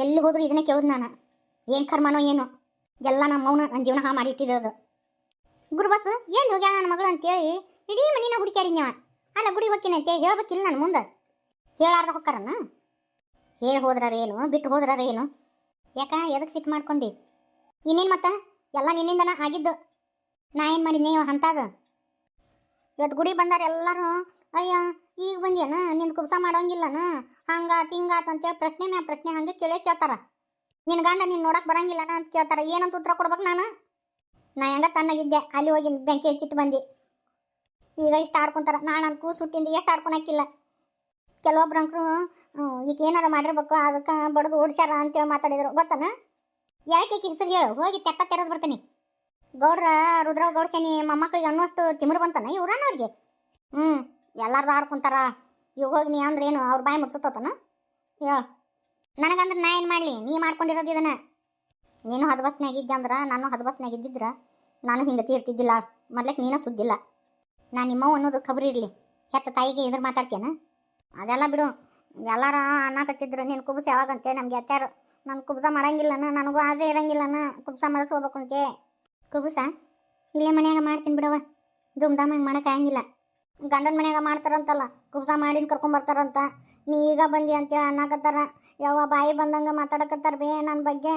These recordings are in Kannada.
ಎಲ್ಲಿ ಹೋದ್ರು ಇದನ್ನೇ ಕೇಳೋದು ನಾನು. ಏನು ಕರ್ಮನೋ ಏನೋ, ಎಲ್ಲ ನಮ್ಮ ಮೌನ ನನ್ನ ಜೀವನ ಮಾಡಿ ಇಟ್ಟಿರೋದು. ಗುರುಬಸ್ ಎಲ್ಲಿ ಹೋಗ್ಯಾಳ ನನ್ನ ಮಗಳು ಅಂತೇಳಿ ಇಡೀ ಮನಿನ ಹುಡುಕ್ಯಾಡಿದ್ನವ. ಅಲ್ಲ ಗುಡಿ ಹೋಗ್ತೀನಿ ಅಂತೇಳಿ ಹೇಳ್ಬೇಕಿಲ್ಲ ನನ್ನ ಮುಂದೆ. ಹೇಳಾರ್ದ ಹೊಕ್ಕಾರನ್ನ ಹೇಳಿ ಹೋದ್ರೇನು, ಬಿಟ್ಟು ಹೋದ್ರೇನು? ಯಾಕ ಎದಕ್ಕೆ ಸಿಟ್ಟು ಮಾಡ್ಕೊಂಡು? ಇನ್ನೇನು ಮತ್ತೆ ಎಲ್ಲ ನಿನ್ನಿಂದನ ಆಗಿದ್ದು. ನಾ ಏನು ಮಾಡಿದ್ನಿ ಅಂತದ? ಇವತ್ತು ಗುಡಿ ಬಂದಾರ ಎಲ್ಲರೂ, ಅಯ್ಯ ಈಗ ಬಂದ್ಯನ, ನಿಂದು ಕುಬ್ಸ ಮಾಡೋಂಗಿಲ್ಲನ, ಹಂಗಾತ್ ಹಿಂಗಾತ್ ಅಂತೇಳಿ ಪ್ರಶ್ನೆ ಮ್ಯಾ ಪ್ರಶ್ನೆ ಹಂಗೆ ಕೇಳ್ತಾರ. ನಿನ್ನ ಗಂಡ ನೀನು ನೋಡಕ್ಕೆ ಬರಂಗಿಲ್ಲನ ಅಂತ ಕೇಳ್ತಾರ. ಏನಂತ ಉತ್ತರ ಕೊಡ್ಬೇಕು ನಾನು? ನಾ ಹೆಂಗ ತಣ್ಣಗಿದ್ದೆ, ಅಲ್ಲಿ ಹೋಗಿ ಬೆಂಕಿ ಹಚ್ಚಿಟ್ಟು ಬಂದು ಈಗ ಇಷ್ಟು ಆಡ್ಕೊಂತಾರ. ನಾನು ನನ್ನ ಕೂಸು ಹುಟ್ಟಿಂದ ಎಷ್ಟು ಆಡ್ಕೊಳಕ್ಕಿಲ್ಲ. ಕೆಲವೊಬ್ರು ಅಂಕರು ಈಗ ಏನಾರ ಮಾಡಿರ್ಬೇಕು, ಅದಕ್ಕೆ ಬಡ್ದು ಓಡಿಸ್ಯಾರ ಅಂತೇಳಿ ಮಾತಾಡಿದ್ರು ಗೊತ್ತನ? ಯಾಕೆ ಹೆಸರು ಹೇಳು, ಹೋಗಿ ತೆಕ್ಕ ತೆರೆದು ಬರ್ತೀನಿ. ಗೌಡ್ರ ರುದ್ರ ಗೌಡ್ಸೇನಿ ಮೊಮ್ಮಕ್ಳಿಗೆ ಅನ್ನೋಷ್ಟು ತಿಮಿರು ಬಂತಾನ ಇವ್ರನ್ನವ್ರಿಗೆ. ಎಲ್ಲಾರ್ದು ಆಡ್ಕೊಂತಾರ. ಇವಾಗ ಹೋಗಿ ನೀ ಅಂದ್ರೆ ಏನು ಅವ್ರ ಬಾಯಿ ಮುಚ್ಚುತ್ತತನ? ಹೇಳು ನನಗಂದ್ರೆ ನಾ ಏನು ಮಾಡಲಿ? ನೀ ಮಾಡ್ಕೊಂಡಿರೋದು ಇದನ್ನ. ನೀನು ಹದಬಸ್ನಾಗಿದ್ದೆ ಅಂದ್ರೆ ನಾನು ಹದಬಸ್ನಾಗಿದ್ದಿದ್ರೆ ನಾನು ಹಿಂಗೆ ತೀರ್ತಿದ್ದಿಲ್ಲ. ಮೊದ್ಲಕ್ಕೆ ನೀನು ಸುದ್ದಿಲ್ಲ. ನಾನು ನಿಮ್ಮವು ಅನ್ನೋದು ಖಬರಿ ಇರಲಿ. ಹೆತ್ತ ತಾಯಿಗೆ ಎದುರು ಮಾತಾಡ್ತೇನ? ಅದೆಲ್ಲ ಬಿಡು. ಎಲ್ಲಾರ ಅನ್ನಕತ್ತಿದ್ರು ನೀನು ಕುಬ್ಸ ಯಾವಾಗಂತೆ ನಮ್ಗೆ ಅತ್ಯಾರು. ನಾನು ಕುಬ್ಸ ಮಾಡಂಗಿಲ್ಲನ, ನನಗೂ ಆಸೆ ಇರಂಗಿಲ್ಲನ ಕುಬ್ಸ ಮಾಡಿಸ್ಕೋಬೇಕಂತೆ. ಕುಬ್ಸ ಇಲ್ಲೇ ಮನ್ಯಾಗ ಮಾಡ್ತೀನಿ ಬಿಡವ, ಧೂಮ್ಧಾಮ್ ಹಂಗೆ ಮಾಡೋಕ್ಕಾಗಂಗಿಲ್ಲ. ಗಂಡನ ಮನ್ಯಾಗ ಮಾಡ್ತಾರಂತಲ್ಲ, ಕುಬ್ಸ ಮಾಡಿನ ಕರ್ಕೊಂಬರ್ತಾರಂತ. ನೀ ಈಗ ಬಂದಿ ಅಂತೇಳಿ ಅನ್ನಕತ್ತಾರ. ಯಾವ ಬಾಯಿ ಬಂದಂಗೆ ಮಾತಾಡಕತ್ತಾರ ಬೇ ನನ್ನ ಬಗ್ಗೆ.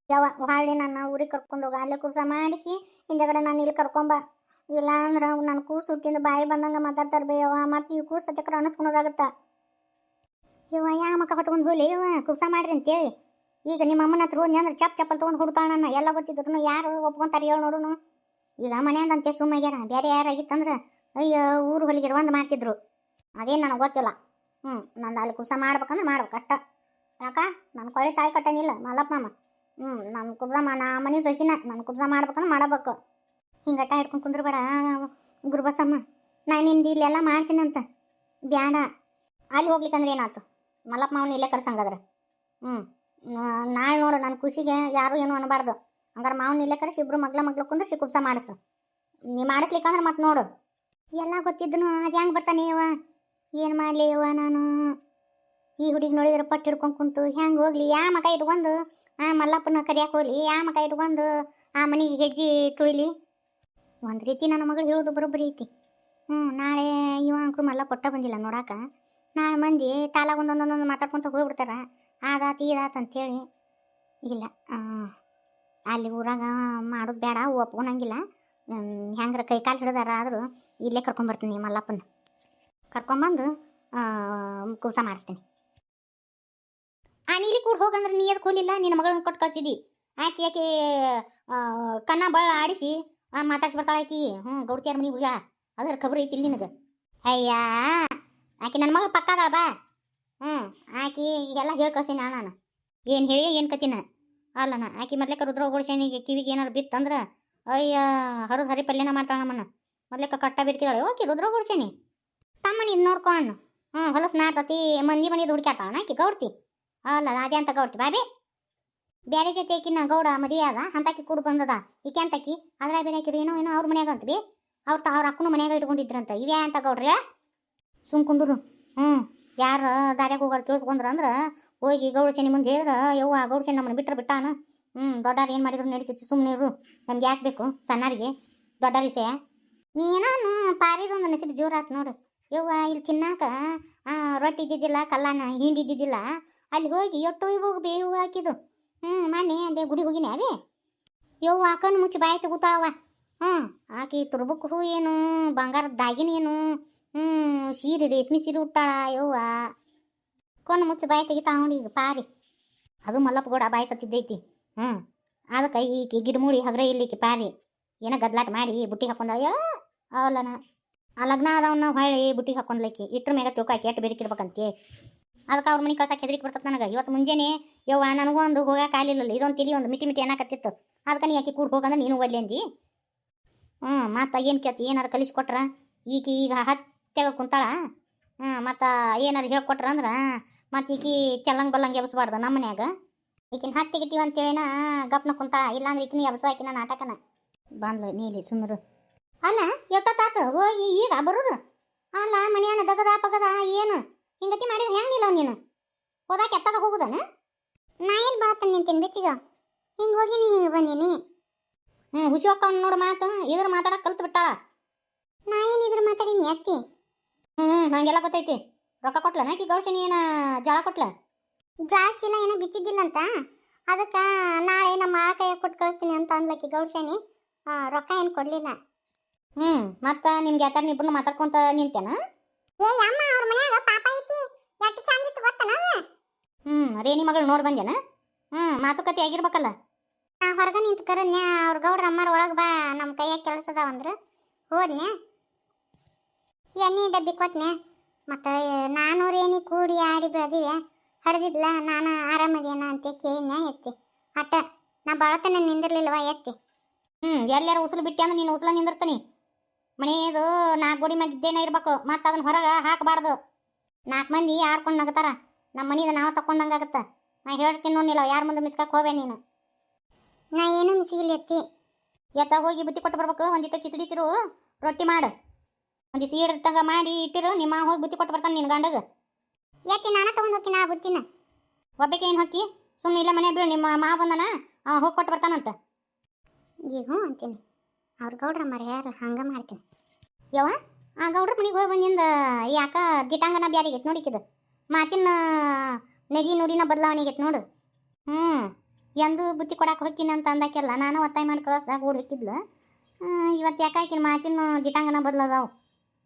ಯಾವ ಹಾಳಿ ನನ್ನ ಊರಿಗೆ ಕರ್ಕೊಂಡೋಗ, ಅಲ್ಲೇ ಕುಬ್ಸ ಮಾಡಿಸಿ ಹಿಂದೆಗಡೆ ನಾನು ಇಲ್ಲಿ ಕರ್ಕೊಂಬ. ಇಲ್ಲ ಅಂದ್ರೆ ನನ್ನ ಕೂಸು ಹುಟ್ಟಿಂದ ಬಾಯಿ ಬಂದಂಗೆ ಮಾತಾಡ್ತಾರೆ ಬೇ ಯವ್ವ. ಮತ್ತು ಈ ಕೂಸು ಸತ್ಯಕ್ರ ಅನಿಸ್ಕೊಳೋದಾಗತ್ತ. ಇವ ಯಾವ ಮಕ್ಕ ಹೊತ್ಕೊಂಡು ಹೋಗ್ಲಿ ಇವ ಕುಬ್ಸ ಮಾಡ್ರಿ ಅಂತೇಳಿ. ಈಗ ನಿಮ್ಮ ಅಮ್ಮನ ಹತ್ರ ಹೋದ್ನಿ ಅಂದ್ರೆ ಚಪ್ಪಲ್ ತೊಗೊಂಡು ಹುಡ್ತಾಳ ನನ್ನ. ಎಲ್ಲ ಗೊತ್ತಿದ್ರು ಯಾರು ಒಪ್ಕೊಂತಾರೆ ಹೇಳಿ ನೋಡುನು. ಈಗ ಮನೆಯಂದಂತೆ ಸುಮ್ಮಾಗ್ಯಾರ. ಬೇರೆ ಯಾರಾಗಿತ್ತಂದ್ರೆ ಅಯ್ಯೋ ಊರು ಹೊಲಿಗೆ ಒಂದು ಮಾಡ್ತಿದ್ರು. ಅದೇನು ನನಗೆ ಗೊತ್ತಿಲ್ಲ. ನಂದು ಅಲ್ಲಿ ಕುಬ್ಸ ಮಾಡ್ಬೇಕಂದ್ರೆ ಮಾಡ್ಬೇಕು ಅಷ್ಟ. ಯಾಕ ನಾನು ಕೊಳಿ ತಾಳಿ ಕಟ್ಟನಿಲ್ಲ ಮಲ್ಲಪ್ಪ ಮಾಮ. ನನ್ನ ಕುಬ್ಸ ನಾ ಮನೆ ಸೊಚಿನ ನಾನು ಕುಬ್ಸ ಮಾಡ್ಬೇಕಂದ್ರೆ ಮಾಡಬೇಕು. ಹಿಂಗಟ್ಟ ಹಿಡ್ಕೊಂಡು ಕುಂದ್ರಬೇಡ ಗುರುಬಸಮ್ಮ. ನಾನು ನಿಂದು ಇಲ್ಲೆಲ್ಲ ಮಾಡ್ತೀನಂತ ಬ್ಯಾಡ. ಅಲ್ಲಿ ಹೋಗ್ಲಿಕ್ಕಂದ್ರೆ ಏನಾಯ್ತು? ಮಲ್ಲಪ್ಪ ಮಾವನ ಇಲ್ಲೇ ಕರ್ಸಂಗಾದ್ರೆ ನಾಳೆ ನೋಡು ನನ್ನ ಖುಷಿಗೆ ಯಾರು ಏನೂ ಅನ್ನಬಾರ್ದು. ಹಂಗಾರೆ ಮಾವನ ಇಲ್ಲೇ ಕರೆಸಿ ಇಬ್ರು ಮಗ್ಳ ಕುಂದ್ರಿಸಿ ಕುಬ್ಸ ಮಾಡಿಸು. ನೀ ಮಾಡಿಸ್ಲಿಕ್ಕಂದ್ರೆ ಮತ್ತೆ ನೋಡು. ಎಲ್ಲ ಗೊತ್ತಿದ್ದನು ಅದು ಹೆಂಗೆ ಬರ್ತಾನೆ ಇವ? ಏನು ಮಾಡಲಿ ಇವ ನಾನು? ಈ ಹುಡುಗಿ ನೋಡಿದ್ರೆ ಪಟ್ಟು ಹಿಡ್ಕೊಂಡು ಕುಂತು ಹೆಂಗೆ ಹೋಗ್ಲಿ? ಯಾ ಮಕ ಇಟ್ಕೊಂಡು ಮಲ್ಲಪ್ಪನ ಕರಿಯಾಕೆ ಹೋಗ್ಲಿ? ಯಾ ಮಕ ಇಟ್ಕೊಂಡು ಆ ಮನೆಗೆ ಹೆಜ್ಜೆ ತುಳಿಲಿ? ಒಂದು ರೀತಿ ನನ್ನ ಮಗಳು ಹೇಳೋದು ಬರೋಬ್ಬರಿ ಐತಿ. ನಾಳೆ ಇವ ಅಂಕರು ಮಲ್ಲ ಪಟ್ಟ ಬಂದಿಲ್ಲ ನೋಡಾಕ. ನಾಳೆ ಮಂದಿ ತಾಲಾಗ ಒಂದೊಂದೊಂದೊಂದು ಮಾತಾಡ್ಕೊತ ಹೋಗ್ಬಿಡ್ತಾರ. ಆದಾತು ಈದಾತು ಅಂತೇಳಿ. ಇಲ್ಲ ಅಲ್ಲಿ ಊರಾಗ ಮಾಡೋದು ಬೇಡ, ಒಪ್ಕೊಳಂಗಿಲ್ಲ. ಹೆಂಗ್ರ ಕೈ ಕಾಲು ಹಿಡಿದಾರ ಆದರೂ ಇಲ್ಲೇ ಕರ್ಕೊಂಬರ್ತೀನಿ ಮಲ್ಲಪ್ಪನ. ಕರ್ಕೊಂಬಂದು ಕುಬ್ಸ ಮಾಡಿಸ್ತೀನಿ. ನೀಲಿ ಕೂಡ ಹೋಗಂದ್ರೆ ನೀ ಅದಕ್ಕೆ ಹೋಲಿಲ್ಲ. ನಿನ್ನ ಮಗಳನ್ನ ಕೊಟ್ಟು ಕಳ್ಸಿದಿ. ಆಕೆ ಕನ್ನ ಬಳ್ಳ ಆಡಿಸಿ ಮಾತಾಡ್ಸಿ ಬರ್ತಾಳೆ ಆಕಿ. ಗೌಡ್ತಿಯಾರ ಮನೆಗೆ ಹೋಗ್ಯಾಳ. ಅದ್ರ ಖಬರ್ ಐತಿ ಇಲ್ಲಿ ನಿನಗೆ? ಅಯ್ಯ ಆಕೆ ನನ್ನ ಮಗಳು ಪಕ್ಕ ಅದಾಳ ಬಾ. ಆಕಿ ಎಲ್ಲ ಹೇಳಿ ಕಳ್ಸೀನಿ ನಾನು. ಏನು ಹೇಳಿ ಏನು ಕತ್ತಿನ ಅಲ್ಲನ. ಆಕಿ ಮೊದ್ಲೇಕ ರುದ್ರ ಓಡಿಸೇನಿಗೆ ಕಿವಿಗೆ ಏನಾರು ಬಿತ್ತಂದ್ರೆ ಅಯ್ಯ ಹರಿದು ಹರಿ ಪಲ್ಯನ ಮಾಡ್ತಾಳ ನಮ್ಮನ್ನ. ಮೊದ್ಲೇಕ ಕಟ್ಟ ಬಿರ್ತಿದಾಳೆ ಓಕೆ ರುದ್ರ ಓಡಿಸೇನಿ. ತಮ್ಮನಿ ಇದು ನೋಡ್ಕೊಂಡು ಹೊಲಸು ನಾರ್ತತಿ ಮಂದಿ ಮನೆದು ಹುಡುಕ್ಯಾಡ್ತಾಳ ಆಕಿ ಗೌಡ್ತಿ. ಅಲ್ಲ ಅದೇ ಅಂತ ಗೌಡ್ತಿ ಬಾಬಿ. ಬೇರೆ ಜೊತೆ ಆಕಿನ ಗೌಡ ಮದುವೆ ಅದ ಅಂತಾಕಿ ಕೂಡ ಬಂದದ. ಈಕೆ ಅಂತಕಿ ಅದ್ರ ಬೇರೆ ಆಕಿರು ಏನೋ ಅವ್ರ ಮನ್ಯಾಗ ಅಂತ ಬಿ ಅವ್ರ ಅಕ್ಕನ ಮನ್ಯಾಗ ಇಟ್ಕೊಂಡಿದ್ರಂತ. ಇವೇ ಅಂತ ಗೌಡ್ರಿ ಸುಮ್ ಕುಂದ್ರು. ಯಾರು ದಾರ್ಯಾಗ ಹೋಗೋರು ಕೇಳಿಸ್ಕೊಂಡ್ರ ಅಂದ್ರೆ ಹೋಗಿ ಗೌಡಚನಿ ಮುಂದೆ ಹೇಳಿದ್ರೆ ಯವ್ವ ಗೌಡಚನಿ ನಮ್ಮನ್ನು ಬಿಟ್ಟಾನ. ದೊಡ್ಡಾರು ಏನು ಮಾಡಿದ್ರು ನಡೀತೈತಿ, ಸುಮ್ಮನೆ ಇರು, ನಮ್ಗೆ ಯಾಕೆ ಬೇಕು ಸಣ್ಣಾರಿಗೆ ದೊಡ್ಡಾರಿಸೆ. ನೀನಾನು ಪಾರಿದೊಂದು ನಸಿಬು ಜೋರಾತು ನೋಡು ಯವ್ವ. ಇಲ್ಲಿ ತಿನ್ನಾಕ ರೊಟ್ಟಿ ಇದ್ದಿದ್ದಿಲ್ಲ, ಕಲ್ಲಾನ ಹಿಂಡಿ ಇದ್ದಿದ್ದಿಲ್ಲ. ಅಲ್ಲಿ ಹೋಗಿ ಎಟ್ಟು ಹೋಗಿ ಬೇವು ಹಾಕಿದ್ದು. ಮೊನ್ನೆ ಅದೇ ಗುಡಿ ಹೋಗಿನಿ ಅವೇ ಯವ್ವ. ಕಣ್ಣು ಮುಚ್ಚಿ ಬಾಯಿ ತಗೋತಾಳವ. ಆಕಿ ತುರ್ಬಕ್ಕೆ ಹೂ ಏನು, ಬಂಗಾರದ ದಾಗಿನ ಏನು, ಸೀರೆ ರೇಷ್ಮೆ ಸೀರೆ ಉಟ್ಟಾಳ ಯವ್ವ. ಕಣ್ಣು ಮುಚ್ಚಿ ಬಾಯಿ ತೆಗಿತಾಳ ನೋಡಿ ಈಗ ಪಾರಿ. ಅದು ಮಲ್ಲಪ್ಪ ಗೌಡ ಬಾಯಿ ಸತ್ತಿದ್ದೈತಿ. ಅದಕ್ಕೆ ಈಕಿ ಗಿಡಮೂಳಿ ಹಗ್ರ ಇಲ್ಲಿಕಿ ಪಾರಿ ಏನೋ ಗದ್ಲಾಟ ಮಾಡಿ ಬುಟ್ಟಿಗೆ ಹಾಕೊಂಡಾಳ. ಅವಲ್ಲನ ಆ ಲಗ್ನ ಅದವನ್ನ ಹೊಳ್ಳಿ ಬುಟ್ಟಿಗೆ ಹಾಕೊಂಡ್ಲಕ್ಕಿ ಇಟ್ರ ಮ್ಯಾಗ ತಿಳ್ಕಾಕಿ ಎಟ್ಟು ಬೇರಿಕಿರ್ಬೇಕಂತೆ. ಅದಕ್ಕೆ ಅವ್ರ ಮನೆ ಕಳ್ಸಕ್ಕೆ ಹೆದರಿಕೆ ಬರ್ತದೆ ನನಗೆ. ಇವತ್ತು ಮುಂಜಾನೆ ಯವ್ವ ನನಗೂ ಒಂದು ಹೋಗಕ್ಕೆ ಆಗಲಿಲ್ಲ. ಇದೊಂದು ತಿಳಿ ಒಂದು ಮಿಟಿ ಏನಾಕತ್ತಿತ್ತು. ಅದಕ್ಕೆ ನೀ ಆಕಿ ಕೂಡ ಹೋಗಂದ್ರೆ ನೀನು ಒಲ್ಲೆ ಅಂದಿ. ಮತ್ತು ಏನು ಕೇಳ್ತಿ? ಏನಾರು ಕಲಿಸ್ಕೊಟ್ರ ಈಗ ಹತ್ಯಾಗ ಕುಂತಾಳ. ಮತ್ತು ಏನಾರು ಹೇಳ್ಕೊಟ್ರ ಅಂದ್ರೆ ಮತ್ತು ಈಕಿ ಚಲ್ಲಂಗೆ ಬಲ್ಲಂಗೆ ಎಬ್ಸ್ಬಾರ್ದು ನಮ್ಮ ಮನ್ಯಾಗ. ಈಕಿನ ಹತ್ತಿಗಿಟ್ಟಿವ ಅಂತೇಳಿನ ಗಪ್ನ ಕುಂತಾಳ. ಇಲ್ಲಾಂದ್ರೆ ಈಕಿನ ಎಬ್ಸೋ ಆಕಿನ ನಾಟಕನ ಬಂದ್ಲು ನೀಲಿ ಸುಮ್ಮರು. ಅಲ್ಲ ಎಷ್ಟೊತ್ತಾತು ಹೋಗಿ ಈಗ ಬರೋದು? ಅಲ್ಲ ಮನೆಯನ್ನ ದಗದ ಪಗದ ಏನು ಹಿಂಗತಿ ಮಾಡಿದ್ರೆ ಹೆಂಗಿಲ್ಲ ನೀನು ಹೋದಾಕ ಎತ್ತಾಗ ಹೋಗುದನ? ನಾ ಎಲ್ಲಿ ಬರತ್ತ ನಿಂತೇನೆ ಬೆಚ್ಚಿಗ ಹಿಂಗೆ ಹೋಗಿನಿ ಹಿಂಗೆ ಬಂದೀನಿ. ಹುಸಿ ಹೋಗ್ತಾವ ನೋಡು ಮಾತು ಇದ್ರ ಮಾತಾಡಕ್ ಕಲ್ತು ಬಿಟ್ಟಾಳ. ನಾ ಏನಿದ್ರ ಮಾತಾಡಿನಿ ಅತ್ತಿ? ನಂಗೆಲ್ಲ ಗೊತ್ತೈತಿ. ರೊಕ್ಕ ಕೊಟ್ಲ ನಾಕಿ ಗೌಡ್ಸನಿ ಏನ ಜಳ ಕೊಟ್ಲ? ಜಳ ಚೀಲ ಏನೋ ಬಿಚ್ಚಿದ್ದಿಲ್ಲ ಅಂತ ಅದಕ್ಕೆ ನಾಳೆ ನಮ್ಮ ಆ ಕೈಯಾಗ ಕೊಟ್ಟು ಕಳಿಸ್ತೀನಿ ಅಂತ ಅಂದ್ಲಕ್ಕಿ ಗೌಡ್ಸನಿ. ರೊಕ್ಕ ಏನು ಕೊಡ್ಲಿಲ್ಲ. ಮತ್ತೆ ನಿಮ್ಗೆ ಯಾತಾರ ಇಬ್ಬರು ಮಾತಾಡ್ಸ್ಕೊಂತ ನಿಂತೇನ? ಏ ಅಮ್ಮ ಅವ್ರ ಮನ್ಯಾಗ ಪಾಪ ಐತಿ ಎಷ್ಟು ಚಂದ ಇತ್ತು ಗೊತ್ತನ? ರೇಣಿ ಮಗಳು ನೋಡಿ ಬಂದೇನ? ಮಾತುಕತೆ ಆಗಿರ್ಬೇಕಲ್ಲ. ಹೊರಗೆ ನಿಂತು ಕರನ್ಯ ಅವ್ರ ಗೌಡ್ರ ಅಮ್ಮಾರ ಒಳಗೆ ಬಾ ನಮ್ಮ ಕೈಯಾಗ ಕೆಲಸ ಅದಾವಂದ್ರೆ ಹೋದ್ನೆ ಎಣ್ಣೆ ಡಬ್ಬಿ ಕೊಟ್ನೆ. ಮತ್ತು ನಾನು ರೇಣಿ ಕೂಡಿ ಆಡಿ ಬೆಳೆದಿವೆ ಹಡ್ದಿದ್ಲ. ನಾನು ಆರಾಮದೇನ ಅಂತ ಕೇಳಿನ ಎತ್ತಿ ಅಟ್ಟ ನಾ ಬಳತನ ನಿಂದಿರ್ಲಿಲ್ವ ಎತ್ತಿ. ಎಲ್ಲಾರು ಉಸುಲು ಬಿಟ್ಟು ಅಂದ್ರೆ ನೀನು ಉಸುಲ ನಿಂದಿರ್ತಾನೆ. ಮನೆಯದು 4 ಗೋಡಿ ಮ್ಯಾಗ ಇದ್ದೇನ ಇರ್ಬೇಕು. ಮತ್ತು ಅದನ್ನ ಹೊರಗೆ ಹಾಕಬಾರ್ದು. 4 ಮಂದಿ ಆಡ್ಕೊಂಡು ನಗತಾರ. ನಮ್ಮ ಮನೆಯದು ನಾವು ತಕೊಂಡಂಗಾಗತ್ತ. ನಾ ಹೇಳ್ತೀನಿ ನೋಡಿಲ್ಲ ಯಾರ ಮುಂದೆ ಮಿಸ್ಕಕ್ಕೆ ಹೋಗ್ಬೇಡ ನೀನು. ನಾ ಏನೂ ಮಿಸಿಗಿಲ್ಲ ಎತ್ತಿ. ಎತ್ತ ಹೋಗಿ ಬುತ್ತಿ ಕೊಟ್ಟು ಬರ್ಬೇಕು. ಒಂದಿಟ್ಟು ಕಿಚಡಿ ತಿರು ರೊಟ್ಟಿ ಮಾಡು. ಒಂದು ಸೀಡ್ತಂಗ ಮಾಡಿ ಇಟ್ಟಿರು. ನಿಮ್ಮ ಹೋಗಿ ಬುತ್ತಿ ಕೊಟ್ಟು ಬರ್ತಾನೆ ನಿನ್ನ ಗಂಡಗೆ. ಎತ್ತಿ ನಾನು ತೊಗೊಂಡು ಹೋಗ್ತೀನಿ ಆ ಬುತ್ತಿನ. ಒಬ್ಬಕ್ಕೆ ಏನು ಹೊಕ್ಕಿ ಸುಮ್ಮನೆ ಇಲ್ಲ ಮನೆ ಬೀಳು. ನಿಮ್ಮ ಮಾ ಬಂದನ ಹೋಗಿ ಕೊಟ್ಟು ಬರ್ತಾನಂತ. ಈಗ ಅಂತೀನಿ ಅವ್ರ ಗೌಡ್ರ ಮರ ಯಾರು ಹಂಗೆ ಮಾಡ್ತೀನಿ. ಯವ್ವ ಆ ಗೌಡ್ರ ಮನೆಗೆ ಹೋಗಿ ಬಂದಿಂದ ಯಾಕ ದಿಟಾಂಗನ ಬ್ಯಾರಿಗೈತೆ ನೋಡಿಕಿದು. ಮಾತಿನ ನಡಿ ನುಡಿನ ಬದಲಾವಣೆಗೈತೆ ನೋಡು. ಎಂದು ಬುತ್ತಿ ಕೊಡಕ್ಕೆ ಹೊಕ್ಕಿನ ಅಂತ ಅಂದಾಕೆಲ್ಲ ನಾನು ಒತ್ತಾಯ ಮಾಡಿ ಕಳಿಸ್ದಾಗ ಓಡಿ ಹೊಕ್ಕಿದ್ಲು. ಇವತ್ತು ಯಾಕೆ ಆಕಿನ ಮಾತಿನ ದಿಟಾಂಗನ ಬದಲದಾವು.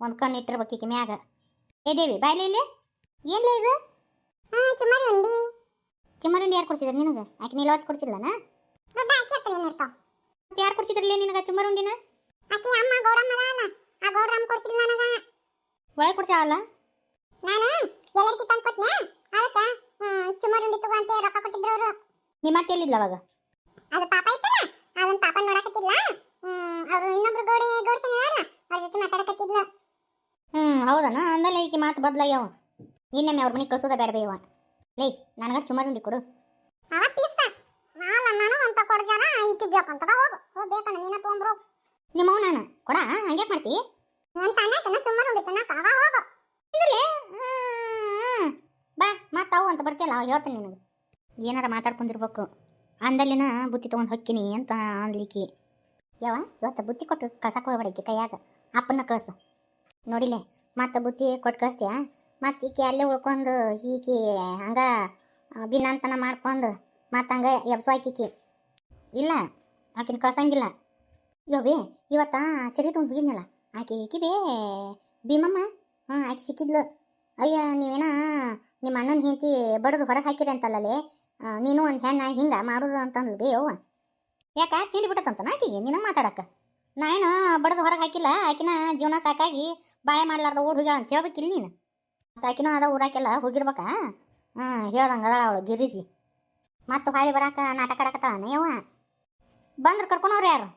ಒಂದು ಕಣ್ಣು ಇಟ್ಟಿರ್ಬೇಕೀಕಿ ಮ್ಯಾಗ. ಏ ದೇವಿ ಬಾಯ್ಲಿ ಇಲ್ಲಿ ಏನ್ಲೇ ಇದು? ಚಿಮ್ಮರುಂಡಿ. ಚಿಮ್ಮರುಂಡಿ ಯಾರು ಕೊಡ್ಸಿದ್ರು ನಿನಗೆ? ಆಕೆ ನೀಲವತ್ತು ಕೊಡ್ಸಿಲ್ಲನ? ಯಾರು ಕೊಡ್ಸಿದ್ರಲ್ಲ ನಿನಗೆ ಚುಮ್ಮರುಂಡಿನ? ಆಕೆ ಅಮ್ಮ ಗೌಡಮ್ಮ ಅಲ್ಲ ಆ ಗೌಡ್ರಮ್ಮ ಕೊಡ್ಸಿಲ್ಲ ನನಗೆ. ಒಳಗೆ ಕೊಡ್ಸಾವಲ್ಲ? ನಾನು ಎಲ್ಲರಿಗೂ ತಂದು ಕೊಟ್ನೆ. ಅದಕ್ಕೆ ಚುಮ್ಮರುಂಡಿ ತಗೋ ಅಂತ ರೊಕ್ಕ ಕೊಟ್ಟಿದ್ರು ಅವರು. ನಿಮ್ಮ ಅತ್ತೆ ಎಲ್ಲಿದ್ಲ ಅವಾಗ? ಅದು ಪಾಪ ಇತ್ತಲ್ಲ ಅದನ್ನ ಪಾಪ ನೋಡಕತ್ತಿಲ್ಲ. ಅವರು ಇನ್ನೊಬ್ರು ಗೌಡ್ಸನ ಅವ್ರ ಜೊತೆ ಮಾತಾಡಕತ್ತಿದ್ಲು. ಹೌದನ? ಅಂದಲ್ಲ ಈಕೆ ಮಾತು ಬದಲಾಗ್ಯಾವ. ಇನ್ನೊಮ್ಮೆ ಅವ್ರ ಮನೆಗೆ ಕಳ್ಸೋದ ಬೇಡ ಬೇವ. ಲೇ ನನಗಟ್ಟು ಚುಮ್ಮರುಂಡಿ ಕೊಡು. ನಿಮ್ಮ ನಾನು ಕೊಡ ಹಂಗೆ ಮಾಡ್ತಿ? ಬಾ ಮಾತಾವು ಅಂತ ಬರ್ತಿಯಲ್ಲ ಅವಾಗ ಹೇಳ್ತೀನಿ ನಿನಗೆ. ಏನಾರ ಮಾತಾಡ್ಕೊಂಡಿರ್ಬೇಕು. ಅಂದಲ್ಲಿನ ಬುತ್ತಿ ತೊಗೊಂಡು ಹೊಕ್ಕಿನಿ ಅಂತ ಅಂದ್ಲಿಕ್ಕಿ. ಯಾವ ಇವತ್ತು ಬುತ್ತಿ ಕೊಟ್ಟು ಕಳ್ಸಕ್ಕೆ ಹೋಗ್ಬೇಡಕ್ಕೆ ಕೈಯಾಗ ಅಪ್ಪನ ಕಳಿಸು. ನೋಡಿಲೆ ಮತ್ತೆ ಬುತ್ತಿ ಕೊಟ್ಟು ಕಳಿಸ್ತೀಯ. ಮತ್ತು ಈಕೆ ಅಲ್ಲೇ ಉಳ್ಕೊಂಡು ಈಕಿ ಹಂಗೆ ಭಿನ್ನಂತನ ಮಾಡ್ಕೊಂಡು ಮತ್ತು ಹಂಗೆ ಎಬ್ಸೋಕಿಕ್ಕಿ ಇಲ್ಲ ಆಕಿನ ಕಳ್ಸಂಗಿಲ್ಲ. ಯೋಬೇ ಇವತ್ತ ಚರಿ ತೊಗೊಂಡು ಹೋಗಿದ್ನಲ್ಲ ಆಕೆ ಈಕಿಬೇ ಭೀಮಮ್ಮ ಆಕೆ ಸಿಕ್ಕಿದ್ಲು. ಅಯ್ಯ ನೀವೇನ ನಿಮ್ಮ ಅಣ್ಣನ ಹೆಂಡತಿ ಬಡದು ಹೊರಗೆ ಹಾಕಿರಿ ಅಂತಲ್ಲೇ ನೀನು ಒಂದು ಹೆಣ್ಣು ಹಿಂಗೆ ಮಾಡೋದು ಅಂತಂದ್ಲು ಬೇ ಅವ್ವ. ಯಾಕೆ ತಿಂಡಿ ಬಿಟ್ಟತ್ತಂತ ಆಕೆಗೆ ನೀನು ಮಾತಾಡಕ್ಕೆ. ನಾನೇನು ಬಡದು ಹೊರಗೆ ಹಾಕಿಲ್ಲ. ಆಕಿನ ಜೀವನ ಸಾಕಾಗಿ ಬಾಳೆ ಮಾಡ್ಲಾರ್ದ ಓಡ್ ಹೋಗ್ಯಾಳ ಅಂತ ಹೇಳ್ಬೇಕಿಲ್ಲ ನೀನು. ಮತ್ತು ಆಕಿನೂ ಅದ ಊರಾಕೆಲ್ಲ ಹೋಗಿರ್ಬೇಕಾ? ಹೇಳ್ದಂಗೆ ಅದಾಳ ಅವಳು ಗಿರಿಜಿ. ಮತ್ತು ಹೊಳ್ಳಿ ಬರಾಕ ನಾಟಕ ಆಡಕತ್ತಾಳ ಯವ್ವ. ಬಂದ್ರೆ ಕರ್ಕೊಂಡವ್ರು ಯಾರು?